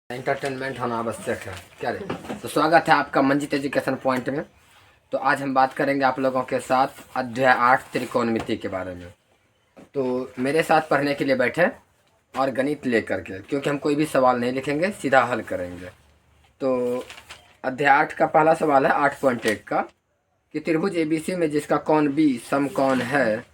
Entertainment होना आवश्यक है क्या रे। तो स्वागत है आपका मंजित एजुकेशन पॉइंट में। तो आज हम बात करेंगे आप लोगों के साथ अध्याय 8 त्रिकोणमिति के बारे में। तो मेरे साथ पढ़ने के लिए बैठे और गणित लेकर के, क्योंकि हम कोई भी सवाल नहीं लिखेंगे, सीधा हल करेंगे। तो अध्याय 8 का पहला सवाल है 8.1 का कि त्रिभुज ABC में जिसका कोण B समकोण है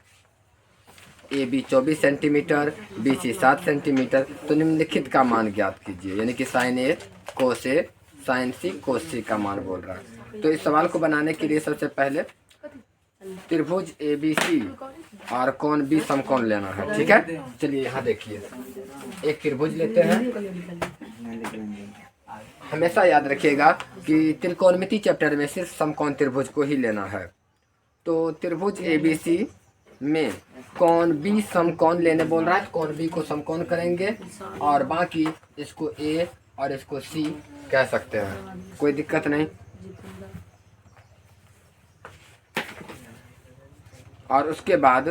AB 24 सेंटीमीटर, BC 7 सेंटीमीटर, तो निम्नलिखित का मान ज्ञात कीजिए। यानी कि sine A cos A sine C cos C का मान बोल रहा है। तो इस सवाल को बनाने के लिए सबसे पहले त्रिभुज ABC और कोण B समकोण लेना है। ठीक है, चलिए यहाँ देखिए, एक त्रिभुज लेते हैं। हमेशा याद रखिएगा कि त्रिकोणमिति चैप्टर में सिर्फ समकोण त्रिभुज को ही लेना है। तो त्रिभुज ABC में कोण B समकोण लेने बोल रहा है, कोण B को समकोण करेंगे और बाकी इसको A और इसको C कह सकते हैं, कोई दिक्कत नहीं। और उसके बाद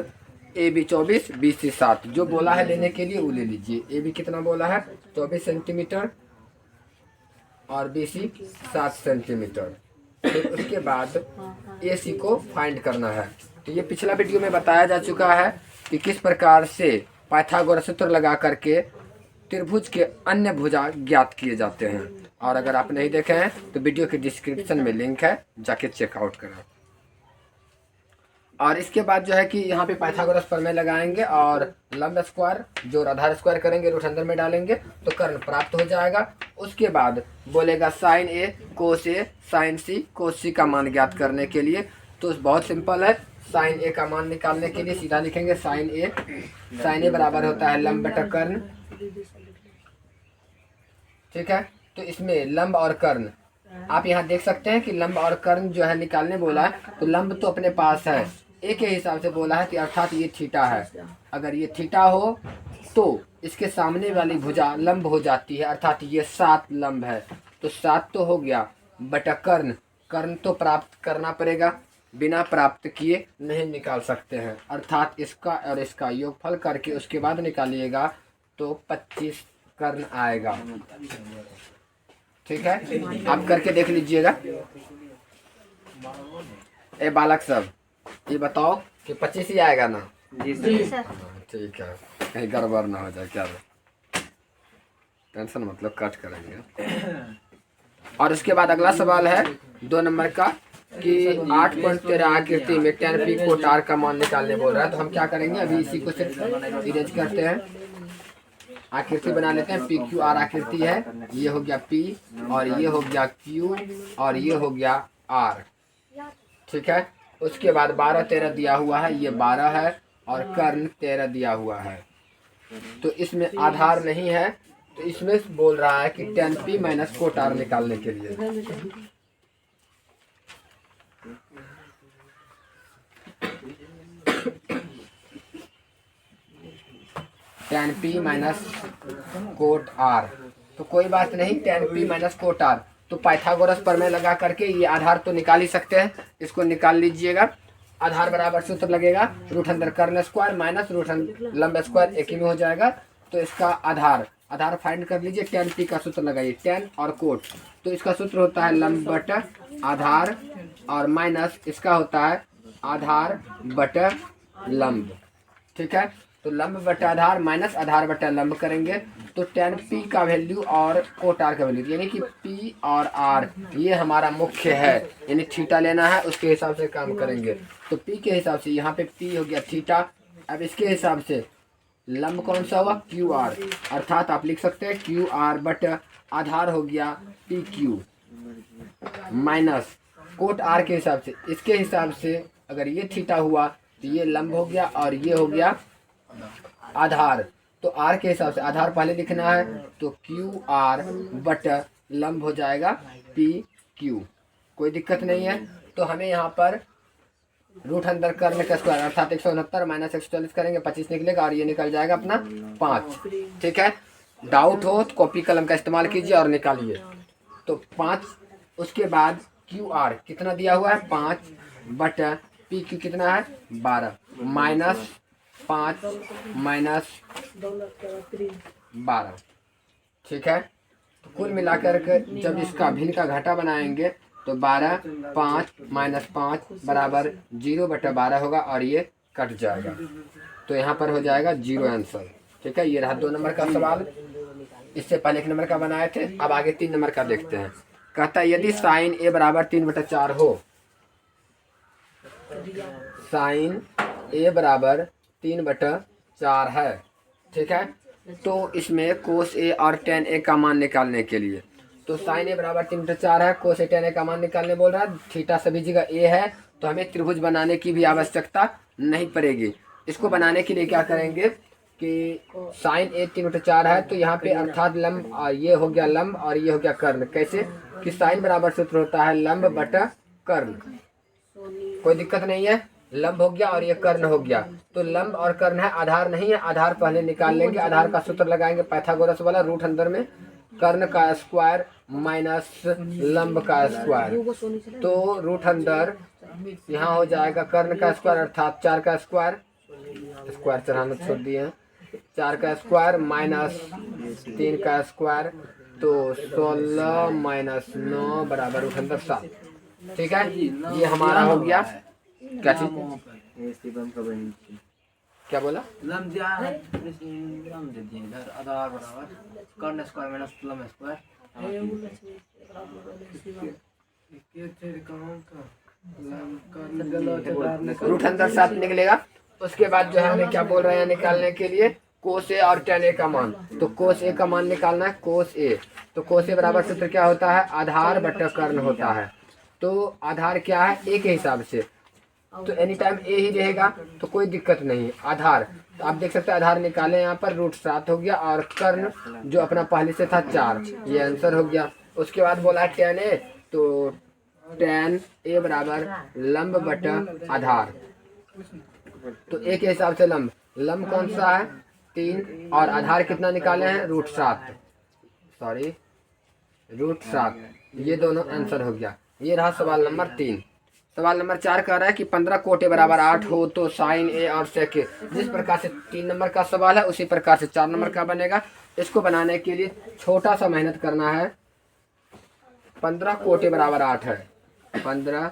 AB 24 BC 7 जो बोला है लेने के लिए वो ले लीजिए। AB कितना बोला है 24 सेंटीमीटर और BC 7 सेंटीमीटर। फिर उसके बाद AC को फाइंड करना है। तो ये पिछला वीडियो में बताया जा चुका है कि किस प्रकार से पाइथागोरस सूत्र लगा करके त्रिभुज के अन्य भुजा ज्ञात किए जाते हैं। और अगर आप नहीं देखे हैं तो वीडियो के डिस्क्रिप्शन में लिंक है, जाके चेकआउट करें। और इसके बाद जो है कि यहाँ पे पाइथागोरस प्रमेय लगाएंगे और लंब स्क्वायर जो आधार स्क्वायर करेंगे रूट अंदर में डालेंगे तो कर्ण प्राप्त हो जाएगा। उसके बाद बोलेगा sine A cos A sine C cos C का मान ज्ञात करने के लिए। तो बहुत सिंपल है, साइन A का मान निकालने के लिए सीधा लिखेंगे साइन A बराबर होता है लंब बटा कर्ण। ठीक है, तो इसमें लंब और कर्ण आप यहाँ देख सकते हैं कि लंब और कर्ण जो है निकालने बोला है, तो लंब तो अपने पास है, ए के हिसाब से बोला है कि अर्थात ये थीटा है। अगर ये थीटा हो तो इसके सामने वाली भुजा लंब हो जाती है, अर्थात ये 7 लंब है। तो 7 तो हो गया बटा कर्ण तो प्राप्त करना पड़ेगा, बिना प्राप्त किए नहीं निकाल सकते हैं। अर्थात इसका और इसका योगफल करके उसके बाद निकालिएगा तो 25 कर्ण आएगा। ठीक है, आप करके देख लीजिएगा। ए बालक सब ये बताओ कि 25 ही आएगा ना? जी सर। ठीक है, कहीं गड़बड़ ना हो जाए क्या, टेंशन मतलब कट करेंगे। और उसके बाद अगला सवाल है 2 नंबर का कि 8.13 आकृति में tan P कोट R का मान निकालने बोल रहा है। तो हम क्या करेंगे, अभी इसी को सिर्फ इरेज करते हैं, आकृति बना लेते हैं। PQR आकृति है, ये हो गया P और ये हो गया Q और ये हो गया R। ठीक है, उसके बाद 12 13 दिया हुआ है, ये 12 है और कर्ण 13 दिया हुआ है। तो इसमें आधार नहीं है, तो इसमें बोल रहा है कि tan P minus cot R निकालने के लिए। tan P minus cot R, तो कोई बात नहीं, tan P minus cot R तो पाइथागोरस प्रमेय लगा करके ये आधार तो निकाल ही सकते हैं, इसको निकाल लीजिएगा। आधार बराबर सूत्र लगेगा रूट अंदर कर्ण स्क्वायर माइनस रूट लंब स्क्वायर एक ही में हो जाएगा। तो इसका आधार फाइंड कर लीजिए, tan P का सूत्र लगाइए, tan और कोट, तो इसका सूत्र होता है लंब बटा आधार और माइनस इसका होता है आधार बटा लंब। ठीक है, तो लंब बटा आधार माइनस आधार बटा लंब करेंगे तो tan P का वैल्यू और कोट R का वैल्यू, यानी कि P और R ये हमारा मुख्य है, यानी थीटा लेना है, उसके हिसाब से काम करेंगे। तो P के हिसाब से यहाँ पे P हो गया थीटा। अब इसके हिसाब से लंब कौन सा हुआ QR, अर्थात आप लिख सकते हैं QR बटा आधार हो गया PQ माइनस कोट R के हिसाब से, इसके हिसाब से अगर ये थीटा हुआ तो ये लंब हो गया और ये हो गया आधार। तो R के हिसाब से आधार पहले लिखना है, तो QR बटा लंब हो जाएगा PQ, कोई दिक्कत नहीं है। तो हमें यहाँ पर रूट अंदर कर्ण का स्क्वायर अर्थात 169 माइनस 140 करेंगे, 25 निकलेगा और ये निकल जाएगा अपना 5। ठीक है, डाउट हो तो कॉपी कलम का इस्तेमाल कीजिए और निकालिए। तो 5, उसके बाद QR कितना दिया हुआ है 5 बटा PQ कितना है 12 माइनस 5 माइनस 12। ठीक है, तो कुल मिलाकर के जब इसका भिन्न का घाटा बनाएंगे तो 12 5 माइनस 5 बराबर 0/12 होगा और ये कट जाएगा। तो यहाँ पर हो जाएगा 0 आंसर। ठीक है, ये रहा 2 नंबर का सवाल। इससे पहले 1 नंबर का बनाए थे। अब आगे 3 नंबर का देखते हैं। कहता है यदि साइन ए बराबर 3/4 हो, साइन ए बराबर 3/4 है, ठीक है, तो इसमें कोस ए और टेन ए का मान निकालने के लिए, तो साइन ए बराबर 3/4 है, कोस ए टेन ए का मान निकालने बोल रहा है। थीटा सभी जगह ए है, तो हमें त्रिभुज बनाने की भी आवश्यकता नहीं पड़ेगी। इसको बनाने के लिए क्या करेंगे कि साइन ए 3/4 है, तो यहाँ पे अर्थात लंब, और ये हो गया लंब और ये हो गया कर्ण। कैसे कि साइन बराबर सूत्र होता है लंब बटा कर्ण। कोई दिक्कत नहीं है, लंब हो गया और ये कर्ण हो गया। तो लंब और कर्ण है, आधार नहीं है, आधार पहले निकाल लेंगे। आधार का सूत्र लगाएंगे पाइथागोरस वाला, रूट अंदर में कर्ण का स्क्वायर माइनस लंब का स्क्वायर। तो रूट अंदर यहाँ हो जाएगा कर्ण का स्क्वायर अर्थात 4 का स्क्वायर, स्क्वायर चढ़ाना छोड़ दिए हैं, 4 का स्क्वायर माइनस 3 का स्क्वायर, तो 16 माइनस 9 बराबर रूट अंदर 7। ठीक है, ये हमारा हो गया। क्या चीज, क्या बोला? लंब दिया है, लंब दे दिए इधर आधार बराबर कर्ण स्क्वायर माइनस लंब स्क्वायर। रूट अंदर 7 निकलेगा। उसके बाद जो है हमें क्या बोल रहे हैं निकालने के लिए, कोस ए और टेन ए का मान। तो कोस ए का मान निकालना है, कोस ए। तो कोस ए बराबर सूत्र क्या होता है, आधार बटा कर्ण होता है। तो आधार क्या है, ए के हिसाब से, तो एनी टाइम ए ही रहेगा, तो कोई दिक्कत नहीं। आधार तो आप देख सकते हैं, आधार निकाले यहाँ पर, रूट 7 हो गया और कर्ण जो अपना पहले से था 4, ये आंसर हो गया। उसके बाद बोला टेन ए, तो टेन ए बराबर लंब बटा आधार। तो ए के हिसाब से लंब, लंब कौन सा है 3, और आधार कितना निकाले हैं रूट 7, सॉरी रूट 7। ये दोनों आंसर हो गया। ये रहा सवाल नंबर 3। सवाल नंबर 4 कह रहा है कि 15 कोटे बराबर 8 हो तो साइन ए और सेक ए। जिस प्रकार से 3 नंबर का सवाल है उसी प्रकार से 4 नंबर का बनेगा। इसको बनाने के लिए छोटा सा मेहनत करना है। 15 कोटे बराबर 8 है, 15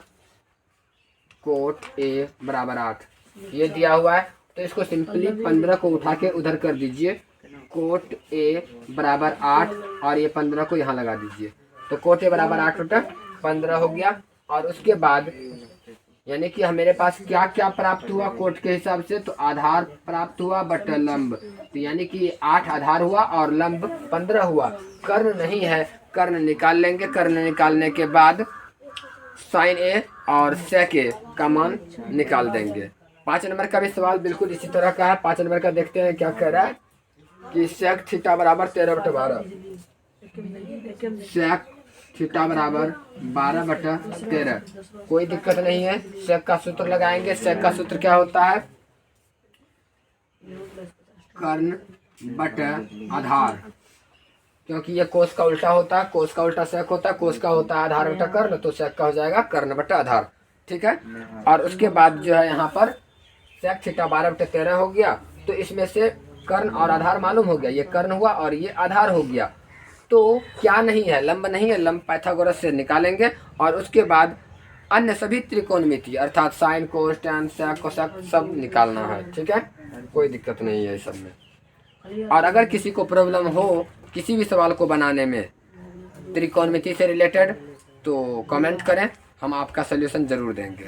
कोट ए बराबर 8 ये दिया हुआ है। तो इसको सिंपली 15 को उठा के उधर कर दीजिए, कोट ए बराबर 8 और ये 15 को यहाँ लगा दीजिए। तो कोट ए बराबर 8 बटा 15 हो गया। और उसके बाद यानी कि मेरे पास क्या क्या प्राप्त हुआ कोट के हिसाब से, तो आधार प्राप्त हुआ बटा लंब, तो यानी कि 8 आधार हुआ और लंब 15 हुआ। कर्ण नहीं है, कर्ण निकाल लेंगे। कर्ण निकालने के बाद साइन ए और सेक ए का मान निकाल देंगे। 5 नंबर का भी सवाल बिल्कुल इसी तरह का है। 5 नंबर का देखते हैं क्या कह रहा है कि सेक थीटा बराबर 13/12, सेक थीटा बराबर 12/13। कोई दिक्कत नहीं है, सेक का सूत्र लगाएंगे। सेक का सूत्र क्या होता है, कर्ण बटा आधार, क्योंकि ये कोस का उल्टा होता है, कोस का उल्टा सेक होता है, कोस का होता है आधार बटा कर्ण, तो सेक का हो जाएगा कर्ण बटा आधार। ठीक है, और उसके बाद जो है यहाँ पर सेक थीटा 12/13 हो गया। तो इसमें से कर्ण और आधार मालूम हो गया, ये कर्ण हुआ और ये आधार हो गया। तो क्या नहीं है, लंब नहीं है, लंब पाइथागोरस से निकालेंगे। और उसके बाद अन्य सभी त्रिकोणमिति अर्थात sine cos tan sec cosec सब निकालना है। ठीक है, कोई दिक्कत नहीं है इस सब में। और अगर किसी को प्रॉब्लम हो किसी भी सवाल को बनाने में त्रिकोणमिति से रिलेटेड, तो कमेंट करें, हम आपका सलूशन ज़रूर देंगे।